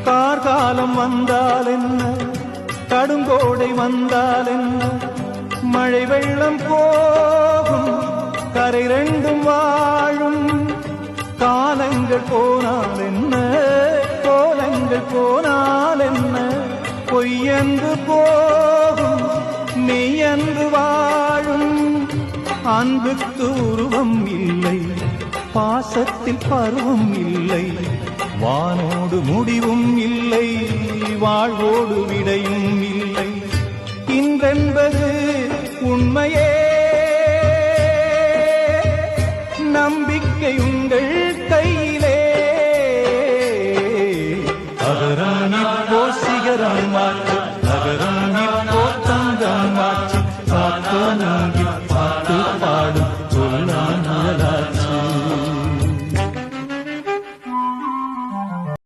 கார்காலம் வந்தால் என்ன, கடுங்கோடை வந்தால் என்ன, மழை வெள்ளம் போகும், கரை ரெண்டும் வாழும். காலங்கள் போனால் என்ன, கோலங்கள் போனால் என்ன, பொய்யன்று போகும், மெய்யன்று வாழும். அன்புக்கு உருவம் இல்லை, பாசத்தில் பருவம் இல்லை, வானோடு முடிவும் இல்லை, வாழ்வோடு விடையும் இல்லை. இன்றென்பது உண்மையே, நம்பிக்கை உங்கள்